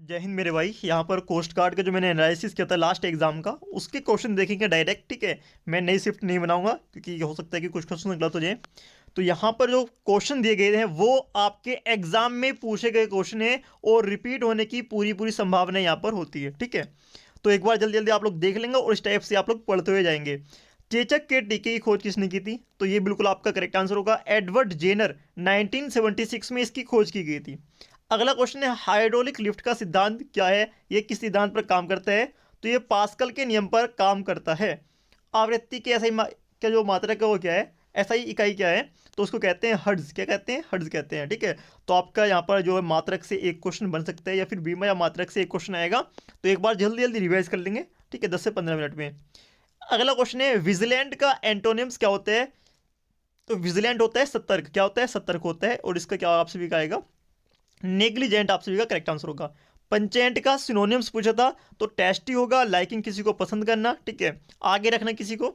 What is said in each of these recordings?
जय हिंद मेरे भाई। यहाँ पर कोस्ट गार्ड का जो मैंने एनालिसिस किया था लास्ट एग्जाम का, उसके क्वेश्चन देखेंगे डायरेक्ट। ठीक है, मैं नई शिफ्ट नहीं बनाऊंगा क्योंकि हो सकता है कि कुछ क्वेश्चन गलत हो जाए। तो यहाँ पर जो क्वेश्चन दिए गए हैं वो आपके एग्जाम में पूछे गए क्वेश्चन है और रिपीट होने की पूरी पूरी संभावना यहाँ पर होती है। ठीक है, तो एक बार जल्दी जल्दी आप लोग देख लेंगे और इस टाइप से आप लोग पढ़ते हुए जाएंगे। चेचक के टीके की खोज किसने की थी? तो ये बिल्कुल आपका करेक्ट आंसर होगा, एडवर्ड जेनर। 1976 में इसकी खोज की गई थी। अगला क्वेश्चन है, हाइड्रोलिक लिफ्ट का सिद्धांत क्या है? ये किस सिद्धांत पर काम करता है? तो ये पास्कल के नियम पर काम करता है। आवृत्ति के एसआई का जो मात्रक है वो क्या है? एसआई इकाई क्या है? तो उसको कहते हैं हर्ट्ज। क्या कहते हैं? हर्ट्ज कहते हैं। ठीक है, तो आपका यहाँ पर जो है मात्रक से एक क्वेश्चन बन सकता है या फिर बीमा या मात्रक से एक क्वेश्चन आएगा। तो एक बार जल्दी जल्दी रिवाइज कर लेंगे। ठीक है, 10 से 15 मिनट में। अगला क्वेश्चन है, विजिलेंट का एंटोनिम्स क्या होता है? तो विजिलेंट होता है सतर्क। क्या होता है? सतर्क होता है। और इसका क्या आपसे भी आएगा? नेग्लिजेंट आप सभी का करेक्ट आंसर होगा। पंचेंट का सिनोनिम्स पूछा था, तो टेस्टी होगा लाइकिंग, किसी को पसंद करना। ठीक है, आगे रखना किसी को।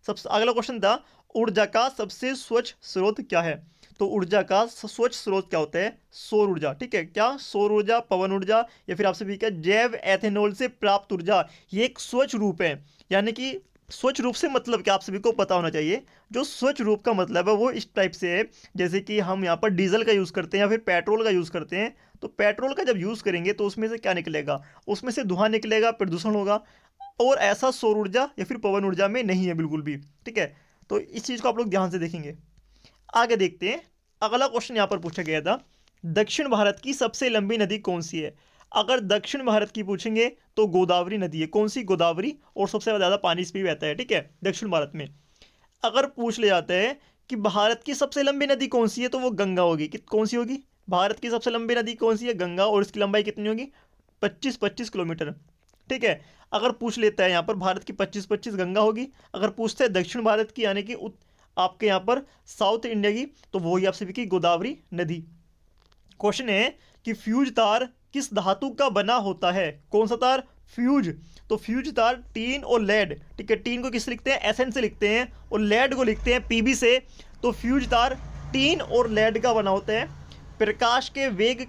सबसे अगला क्वेश्चन था, ऊर्जा का सबसे स्वच्छ स्रोत क्या है? तो ऊर्जा का स्वच्छ स्रोत क्या होता है? सौर ऊर्जा। ठीक है, क्या? सौर ऊर्जा, पवन ऊर्जा, या फिर आपसे भी क्या, जैव एथेनॉल से प्राप्त ऊर्जा। ये एक स्वच्छ रूप है। यानी कि स्वच्छ रूप से मतलब क्या आप सभी को पता होना चाहिए। जो स्वच्छ रूप का मतलब है वो इस टाइप से है, जैसे कि हम यहाँ पर डीजल का यूज़ करते हैं या फिर पेट्रोल का यूज़ करते हैं। तो पेट्रोल का जब यूज़ करेंगे तो उसमें से क्या निकलेगा? उसमें से धुआं निकलेगा, प्रदूषण होगा। और ऐसा सौर ऊर्जा या फिर पवन ऊर्जा में नहीं है बिल्कुल भी। ठीक है, तो इस चीज़ को आप लोग ध्यान से देखेंगे। आगे देखते हैं। अगला क्वेश्चन यहाँ पर पूछा गया था, दक्षिण भारत की सबसे लंबी नदी कौन सी है? अगर दक्षिण भारत की पूछेंगे तो गोदावरी नदी है। कौन सी? गोदावरी। और सबसे ज़्यादा पानी इस पर बहता है। ठीक है, दक्षिण भारत में। अगर पूछ ले जाता है कि भारत की सबसे लंबी नदी कौन सी है, तो वो गंगा होगी। कौन सी होगी? भारत की सबसे लंबी नदी कौन सी है? गंगा। और इसकी लंबाई कितनी होगी? 25-25 किलोमीटर। ठीक है, अगर पूछ लेता है यहाँ पर भारत की 25-25 गंगा होगी। अगर पूछते हैं दक्षिण भारत की, यानी कि आपके यहाँ पर साउथ इंडिया की, तो वो ही आपसे की गोदावरी नदी। क्वेश्चन है कि फ्यूज तार किस धातु का बना होता है? कौन सा तार? फ्यूज। तो फ्यूज तार टीन और लेड। ठीक है, टीन को किस लिखते हैं? एसएन से लिखते हैं, और लेड को लिखते हैं पीबी से। तो फ्यूज तार टीन और लेड का बना होता है। प्रकाश के वेग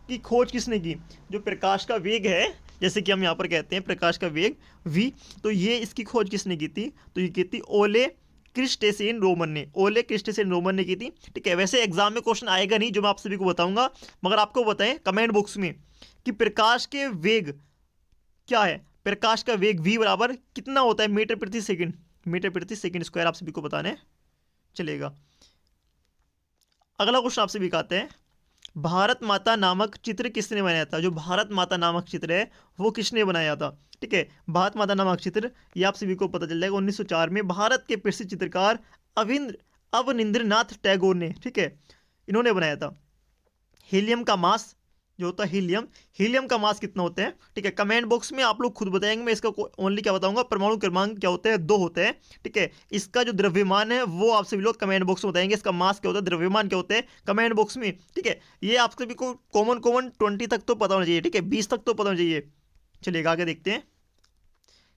की खोज किसने की? जो प्रकाश का वेग है, जैसे कि हम यहाँ पर कहते हैं प्रकाश का वेग v, तो ये इसकी खोज किसने की थी? तो ये की थी ओले क्रिस्टेसेन रोमन ने। ओले क्रिस्टेसेन रोमन ने की थी। ठीक है, वैसे एग्जाम में क्वेश्चन आएगा नहीं जो मैं आप सभी को बताऊंगा, मगर आपको बताएं कमेंट बॉक्स में कि प्रकाश के वेग क्या है। प्रकाश का वेग v बराबर कितना होता है? मीटर प्रति सेकंड। मीटर प्रति सेकंड स्क्वायर आप सभी को बताना है, चलेगा। अगला क्वेश्चन आपसे भी कहते हैं, भारत माता नामक चित्र किसने बनाया था? जो भारत माता नामक चित्र है वो किसने बनाया था? ठीक है, भारत माता नामक चित्र ये आप सभी को पता चल जाएगा। 1904 में भारत के प्रसिद्ध चित्रकार अवनिंद्रनाथ टैगोर ने, ठीक है, इन्होंने बनाया था। हीलियम का मास जो होता है, हीलियम का मास कितना होता है? ठीक है, कमेंट बॉक्स में आप लोग खुद बताएंगे, मैं इसका ओनली क्या बताऊंगा, परमाणु क्रमांक क्या होता है? 2 होते हैं। ठीक है, इसका जो द्रव्यमान है वो आप सभी लोग कमेंट बॉक्स में बताएंगे। इसका मास क्या होता है, द्रव्यमान क्या होता है, कमेंट बॉक्स में। ठीक है, ये आप सभी को कॉमन 20 तक तो पता होना चाहिए। ठीक है, 20 तक तो पता होना चाहिए। चलिए आगे देखते हैं।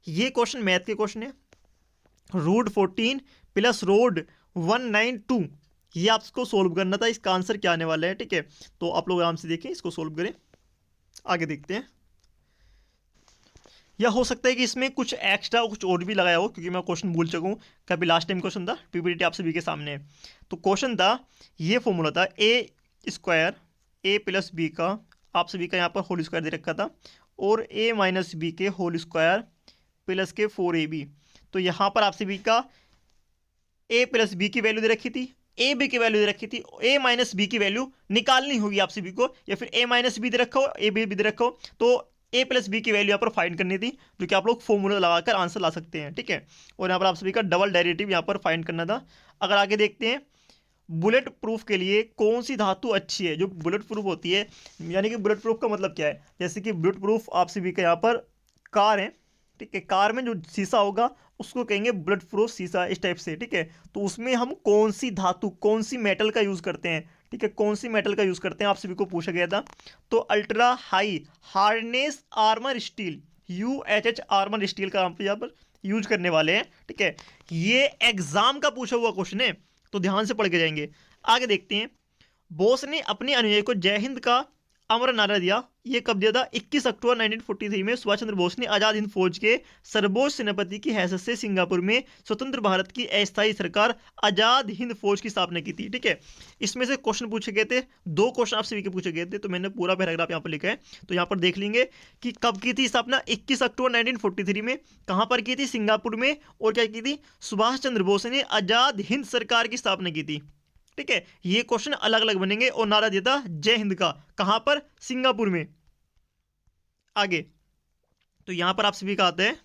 ये क्वेश्चन मैथ के क्वेश्चन है। रूट 14 प्लस रोड 192, ये आपको सोल्व करना था। इसका आंसर क्या आने वाला है? ठीक है, तो आप लोग आराम से देखें, इसको सोल्व करें। आगे देखते हैं। या हो सकता है कि इसमें कुछ एक्स्ट्रा कुछ और भी लगाया हो, क्योंकि मैं क्वेश्चन भूल चुका हूँ। कभी लास्ट टाइम क्वेश्चन था, पीपीटी आप सभी के सामने है। तो क्वेश्चन था, ये फॉर्मूला था ए स्क्वायर ए प्लस बी का, आप सभी का यहाँ पर होल स्क्वायर दे रखा था, और ए माइनस बी के होल स्क्वायर प्लस के 4ab। तो यहाँ पर आप सभी का ए प्लस बी की वैल्यू दे रखी थी, ए बी की वैल्यू दे रखी थी, ए माइनस बी की वैल्यू निकालनी होगी आप सभी को, या फिर ए माइनस बी दे रखा हो, ए बी दे रखा हो, तो ए प्लस बी की वैल्यू यहाँ पर फाइंड करनी थी, जो कि आप लोग फॉर्मूला लगाकर आंसर ला सकते हैं। ठीक है, और यहाँ पर आप सभी का डबल डेरिवेटिव यहाँ पर फाइंड करना था। अगर आगे देखते हैं, बुलेट प्रूफ के लिए कौन सी धातु अच्छी है? जो बुलेट प्रूफ होती है, यानी कि बुलेट प्रूफ का मतलब क्या है? जैसे कि बुलेट प्रूफ आप सभी का यहाँ पर कार है। ठीक है, कार में जो शीशा होगा उसको कहेंगे बुलेट प्रूफ शीशा, इस टाइप से। ठीक है, तो उसमें हम कौन सी धातु, कौन सी मेटल का यूज़ करते हैं? ठीक है, कौन सी मेटल का यूज़ करते हैं आप सभी को पूछा गया था। तो ultra high hardness armour steel, UHH armour steel का हम यहाँ पर यूज करने वाले हैं। ठीक है, ये एग्जाम का पूछा हुआ क्वेश्चन है, तो ध्यान से पढ़ के जाएंगे। आगे देखते हैं। बोस ने अपने अनुयायी को जय हिंद का अमर नारा दिया, ये कब दिया था? 21 अक्टूबर 1943 में सुभाष चंद्र बोस ने आजाद हिंद फौज के सर्वोच्च सेनापति की हैसियत से सिंगापुर में स्वतंत्र भारत की अस्थायी सरकार आजाद हिंद फौज की स्थापना की थी। ठीक है, इसमें से क्वेश्चन पूछे गए थे, 2 क्वेश्चन आपसे भी पूछे गए थे, तो मैंने पूरा पैराग्राफ यहाँ पर लिखा है, तो यहाँ पर देख लेंगे कि कब की थी स्थापना। 21 अक्टूबर 1943 में। कहाँ पर की थी? सिंगापुर में। और क्या की थी? सुभाष चंद्र बोस ने आजाद हिंद सरकार की स्थापना की थी। ठीक है, ये क्वेश्चन अलग अलग बनेंगे। और नारा दिया था जय हिंद का, कहां पर? सिंगापुर में। आगे तो यहां पर आप सभी का आता है,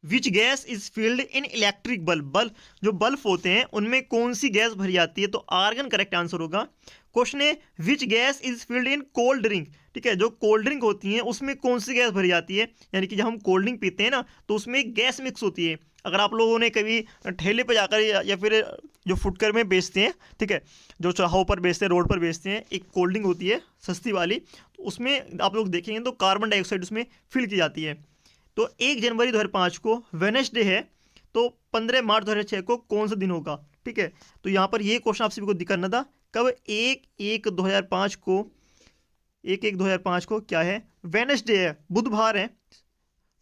which gas is field in electric bulb. Bulb, जो बल्ब होते हैं उनमें कौन सी गैस भरी जाती है? तो आर्गन करेक्ट आंसर होगा। क्वेश्चन है which gas is field in cold drink. ठीक है, जो कोल्ड ड्रिंक होती है उसमें कौन सी गैस भरी जाती है? यानी कि जब हम कोल्ड ड्रिंक पीते हैं ना, तो उसमें गैस मिक्स होती है। अगर आप लोगों ने कभी ठेले पर जाकर या फिर जो फुटकर में बेचते हैं, ठीक है, जो चौराहों पर बेचते हैं, रोड पर बेचते हैं, एक कोल्ड ड्रिंक होती है सस्ती वाली, तो उसमें आप लोग देखेंगे तो कार्बन डाइऑक्साइड उसमें फिल की जाती है। तो 1 जनवरी 2005 को वेडनेसडे है, तो 15 मार्च 2006 को कौन सा दिन होगा? ठीक है, तो यहाँ पर ये क्वेश्चन आप सभी को करना था। कब? 1/1/2005 को, 1/1/2005 को क्या है? वेडनेसडे है, बुधवार है,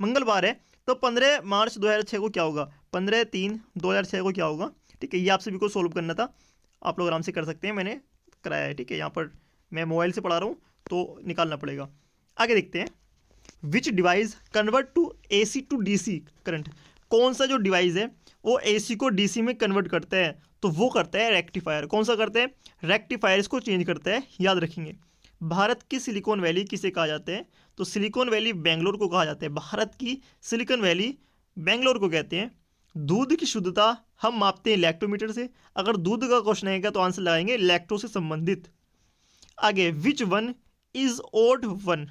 मंगलवार है। तो 15 मार्च 2006 को क्या होगा? 15/3/2006 को क्या होगा? ठीक है, ये आप सभी को सोल्व करना था। आप लोग आराम से कर सकते हैं, मैंने कराया है। ठीक है, यहाँ पर मैं मोबाइल से पढ़ा रहा हूँ तो निकालना पड़ेगा। आगे देखते हैं, which device convert to AC to DC current. कौन सा जो डिवाइस है वो AC को DC में कन्वर्ट करता है? तो वो करता है रेक्टिफायर। कौन सा करता है? रेक्टिफायर इसको चेंज करता है, याद रखेंगे। भारत की सिलिकॉन वैली किसे कहा जाता है? तो सिलिकॉन वैली बेंगलोर को कहा जाता है। भारत की सिलिकॉन वैली बेंगलोर को कहते हैं। दूध की शुद्धता हम मापते हैं लैक्टोमीटर से। अगर दूध का क्वेश्चन आएगा तो आंसर लगाएंगे लैक्टो से संबंधित। आगे, which one is odd one.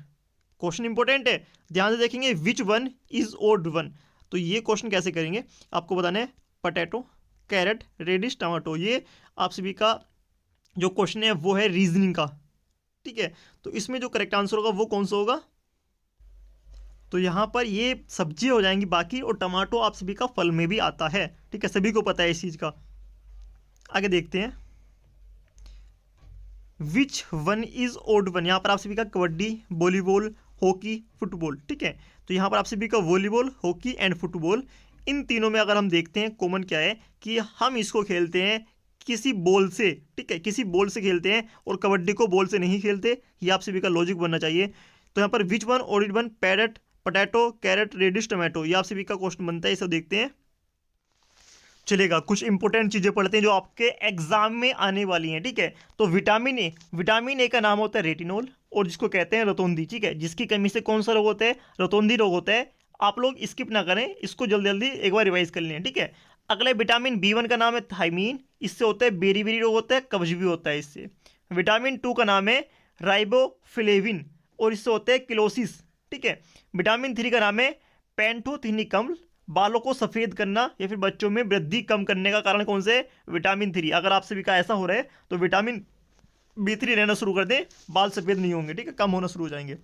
Question important है, ध्यान से देखेंगे। Which one is odd one, तो ये क्वेश्चन कैसे करेंगे आपको बताना है। पटेटो, कैरेट, रेडिश, टमाटो, ये आप सभी का जो क्वेश्चन है वो है रीजनिंग का। ठीक है, तो इसमें जो करेक्ट आंसर होगा वो कौन सा होगा? तो यहां पर ये सब्जी हो जाएंगी बाकी, और टमाटो आप सभी का फल में भी आता है। ठीक है, सभी को पता है इस चीज का। आगे देखते हैं, which one is odd one. यहाँ पर आप सभी का कबड्डी, वॉलीबॉल, हॉकी, फुटबॉल। ठीक है, तो यहाँ पर आप सभी का वॉलीबॉल, हॉकी एंड फुटबॉल, इन तीनों में अगर हम देखते हैं कॉमन क्या है कि हम इसको खेलते हैं किसी बॉल से। ठीक है, किसी बॉल से खेलते हैं, और कबड्डी को बॉल से नहीं खेलते। ये आप सभी का लॉजिक बनना चाहिए। तो यहाँ पर which one, odd one, parrot, potato, carrot, radish, tomato, ये आप सभी का क्वेश्चन बनता है। ये सब देखते हैं, चलेगा। कुछ इंपॉर्टेंट चीजें पढ़ते हैं जो आपके एग्जाम में आने वाली हैं। ठीक है, तो विटामिन ए, विटामिन ए का नाम होता है रेटिनोल, और जिसको कहते हैं रतौंधी। ठीक है, जिसकी कमी से कौन सा रोग होता है? रतौंधी रोग होता है। आप लोग स्किप ना करें, इसको जल्दी जल्दी एक बार रिवाइज कर लें। ठीक है, अगले विटामिन B1 का नाम है थायमीन, इससे होता है बेरी रोग होता है, कब्ज भी होता है इससे। विटामिन 2 का नाम है राइबोफ्लेविन, और इससे होता है किलोसिस। ठीक है, विटामिन 3 का नाम है पैंथोथिनिक अम्ल, बालों को सफेद करना या फिर बच्चों में वृद्धि कम करने का कारण कौन से? विटामिन 3। अगर आप सभी का ऐसा हो रहा है तो विटामिन B3 लेना शुरू कर दें, बाल सफेद नहीं होंगे। ठीक है, कम होना शुरू हो जाएंगे।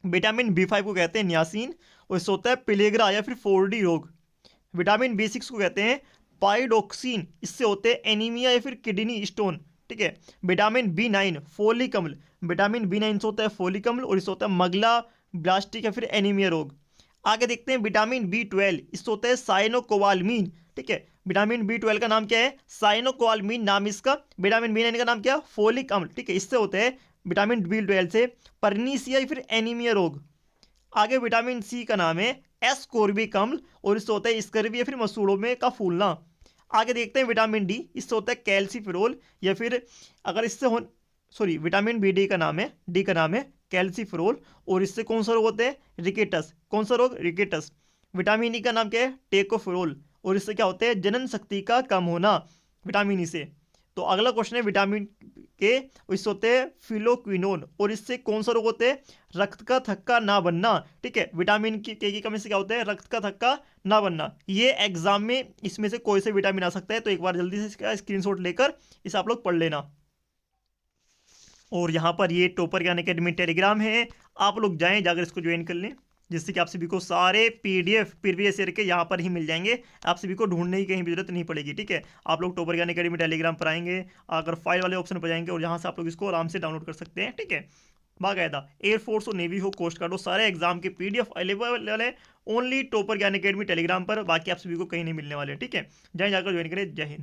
विटामिन B5 को कहते हैं नियासिन, और इससे होता है पिलेग्रा या फिर 4D रोग। विटामिन B6 को कहते हैं पाइडोक्सिन, इससे होते हैं एनीमिया या फिर किडनी स्टोन। ठीक है, विटामिन B9 फोलिक अम्ल, विटामिन B9 से होता है फोलिक अम्ल, और इससे होता है मगला ब्लास्टिक या फिर एनीमिया रोग। आगे देखते हैं विटामिन B12, इससे होता है साइनोकोबालामीन। ठीक है, विटामिन B12 का नाम क्या है? साइनोकोबालामीन नाम इसका। विटामिन B9 का नाम क्या? फोलिक अम्ल। ठीक है, इससे होते हैं विटामिन B12 से परनीसिया या फिर एनीमिया रोग। आगे विटामिन C का नाम है एस्कोर्बिक अम्ल, और इससे होता है स्कर्वी या फिर मसूड़ों में का फूलना। आगे देखते हैं विटामिन D, इससे होता है कैल्सीफेरोल, या फिर अगर इससे हो सॉरी विटामिन BD का नाम है, डी का नाम है कैल्सीफेरोल, और इससे कौन सा रोग होता है? रिकेटस। कौन सा रोग? रिकेटस। विटामिन E का नाम क्या है? टेकोफेरोल, और इससे क्या होता है? जनन शक्ति का कम होना, विटामिन E से। तो अगला क्वेश्चन है विटामिन के, इससे होते हैं फिलोक्विनोन, और इससे कौन सा रोग होते हैं? रक्त का थक्का ना बनना। ठीक है, विटामिन की कमी से क्या होता है? रक्त का थक्का ना बनना। ये एग्जाम में इसमें से कोई से विटामिन आ सकता है, तो एक बार जल्दी से इसका स्क्रीनशॉट लेकर इसे आप लोग पढ़ लेना। और यहाँ पर ये टॉपर ज्ञान अकेडमी टेलीग्राम है, आप लोग जाएं, जाकर इसको ज्वाइन कर लें। जिससे कि आप सभी को सारे PDF प्रीवियस ईयर के यहाँ पर ही मिल जाएंगे, आप सभी को ढूंढने की कहीं भी जरूरत नहीं पड़ेगी। ठीक है, आप लोग टॉपर ज्ञान अकेडमी टेलीग्राम पर आएंगे, अगर फाइल वाले ऑप्शन पर जाएंगे और यहाँ से आप लोग इसको आराम से डाउनलोड कर सकते हैं। ठीक है, बाकायदा एयरफोर्स हो, नेवी हो, कोस्ट गार्ड हो, सारे एग्जाम के PDF अवेलेबल है ओनली टॉपर ज्ञान अकेडमी टेलीग्राम पर। बाकी आप सभी को कहीं नहीं मिलने वाले। ठीक है, जहाँ जाकर ज्वाइन करें। जय हिंद।